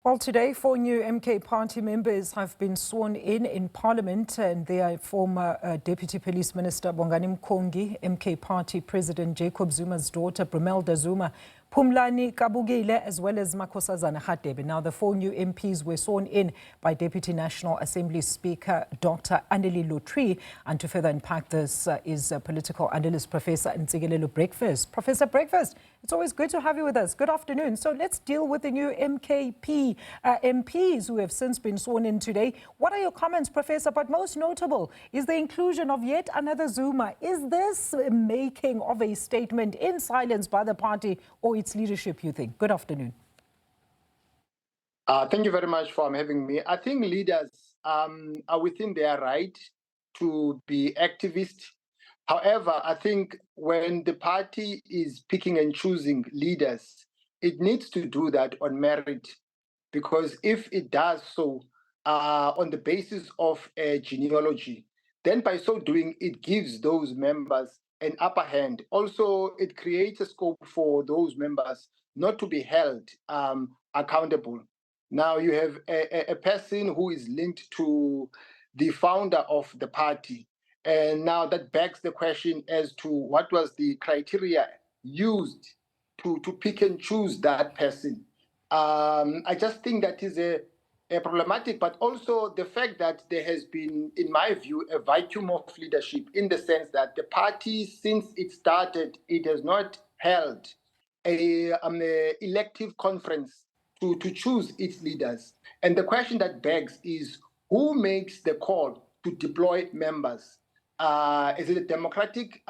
Well, today, 4 new MK Party members have been sworn in Parliament, and they are former Deputy Police Minister Bongani Mkongi, MK Party President Jacob Zuma's daughter Brumelda Zuma, Pumlani, Kubukile, as well as Makhosazana, Radebe. Now, the 4 new MPs were sworn in by Deputy National Assembly Speaker Dr. Annelie Lotriet. And to further unpack this is Political Analyst Professor Ntsikelelo Breakfast. Professor Breakfast, it's always good to have you with us. Good afternoon. So let's deal with the new MKP MPs who have since been sworn in today. What are your comments, Professor? But most notable is the inclusion of yet another Zuma. Is this making of a statement in silence by the party or its leadership, you think? Good afternoon. Thank you very much for having me. I think leaders are within their right to be activists. However, I think when the party is picking and choosing leaders, it needs to do that on merit, because if it does so on the basis of a genealogy, then by so doing, it gives those members an upper hand. Also, it creates a scope for those members not to be held accountable. Now, you have a person who is linked to the founder of the party. And now that begs the question as to what was the criteria used to pick and choose that person. I just think that is a problematic, but also the fact that there has been, in my view, a vacuum of leadership, in the sense that the party, since it started, it has not held a elective conference to choose its leaders. And the question that begs is, who makes the call to deploy members? Is it a democratic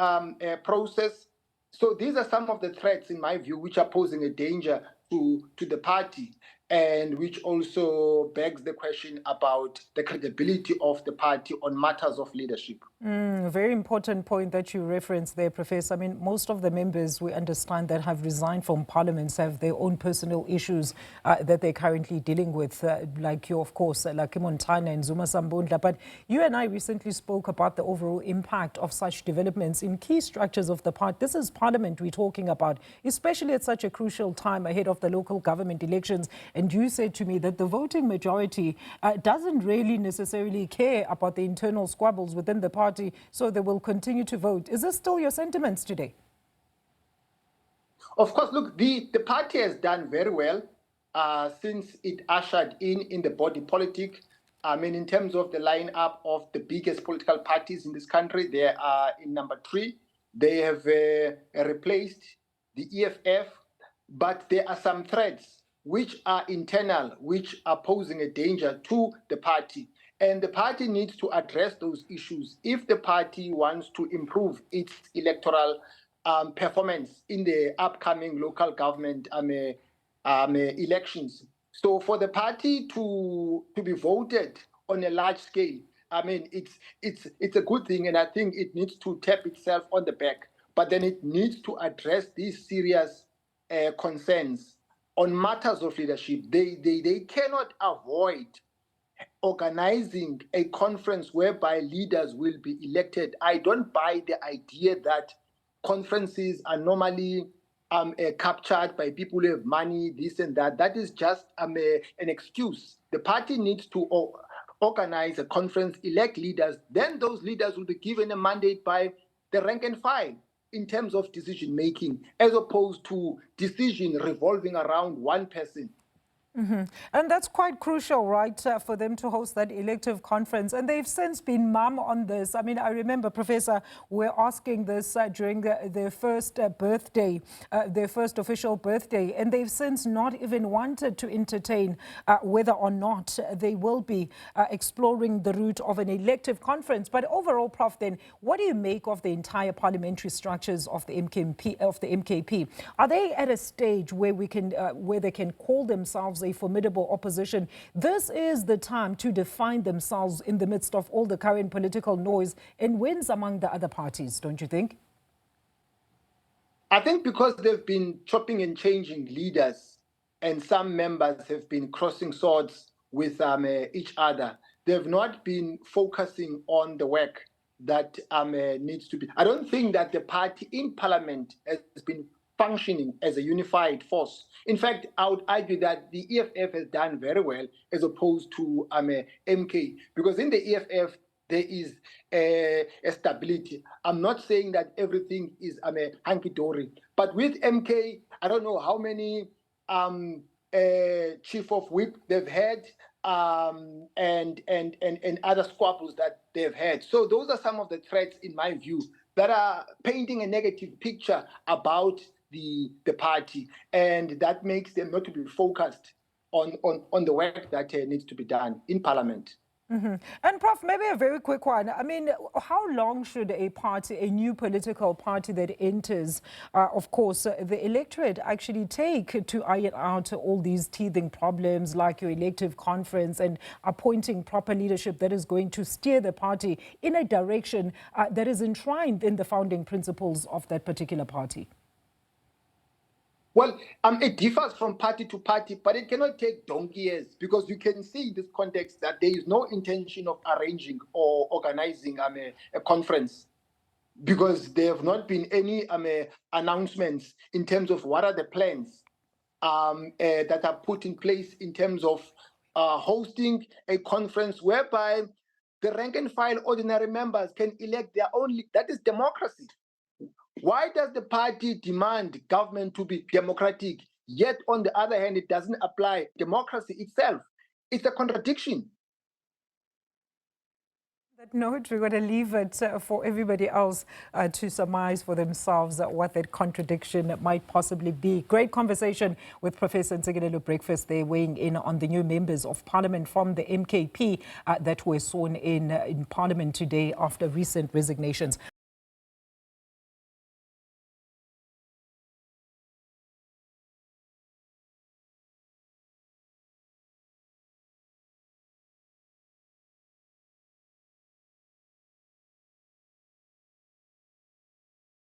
process? So these are some of the threats, in my view, which are posing a danger to the party, and which also begs the question about the credibility of the party on matters of leadership. Very important point that you referenced there, Professor. I mean, most of the members, we understand, that have resigned from parliaments have their own personal issues that they're currently dealing with, like you, of course, like Montana and Zuma Sambundla. But you and I recently spoke about the overall impact of such developments in key structures of the party. This is Parliament we're talking about, especially at such a crucial time ahead of the local government elections. And you said to me that the voting majority doesn't really necessarily care about the internal squabbles within the party, so they will continue to vote. Is this still your sentiments today? Of course, look, the party has done very well since it ushered in the body politic. I mean, in terms of the lineup of the biggest political parties in this country, they are in number 3. They have replaced the EFF, but there are some threats which are internal, which are posing a danger to the party. And the party needs to address those issues if the party wants to improve its electoral performance in the upcoming local government elections. So for the party to be voted on a large scale, I mean, it's a good thing, and I think it needs to tap itself on the back. But then it needs to address these serious concerns on matters of leadership. They cannot avoid organizing a conference whereby leaders will be elected. I don't buy the idea that conferences are normally captured by people who have money, this and that. That is just an excuse. The party needs to organize a conference, elect leaders. Then those leaders will be given a mandate by the rank and file in terms of decision making, as opposed to decision revolving around one person. And that's quite crucial, right, for them to host that elective conference. And they've since been mum on this. I mean, I remember, Professor, we're asking this during their first birthday, their first official birthday, and they've since not even wanted to entertain whether or not they will be exploring the route of an elective conference. But overall, Prof, then, what do you make of the entire parliamentary structures of the MKP? Are they at a stage where where they can call themselves a formidable opposition? This is the time to define themselves in the midst of all the current political noise and wins among the other parties, don't you think? I think because they've been chopping and changing leaders, and some members have been crossing swords with each other, they've not been focusing on the work that needs to be. I don't think that the party in parliament has been functioning as a unified force. In fact, I would argue that the EFF has done very well as opposed to MK, because in the EFF, there is a stability. I'm not saying that everything is hunky-dory, but with MK, I don't know how many chief of whip they've had, and other squabbles that they've had. So those are some of the threats, in my view, that are painting a negative picture about the party, and that makes them not to be focused on the work that needs to be done in Parliament. Mm-hmm. And Prof, maybe a very quick one. I mean, how long should a party, a new political party that enters, of course, the electorate actually take to iron out all these teething problems like your elective conference and appointing proper leadership that is going to steer the party in a direction that is enshrined in the founding principles of that particular party? Well, it differs from party to party, but it cannot take donkey years, because you can see in this context that there is no intention of arranging or organizing a conference, because there have not been any announcements in terms of what are the plans that are put in place in terms of hosting a conference whereby the rank and file ordinary members can elect their own. That is democracy. Why does the party demand government to be democratic, yet on the other hand, it doesn't apply democracy itself? It's a contradiction. That note, we're going to leave it for everybody else to surmise for themselves what that contradiction might possibly be. Great conversation with Professor Ntsikelelo Breakfast there, weighing in on the new members of Parliament from the MKP that were sworn in Parliament today after recent resignations.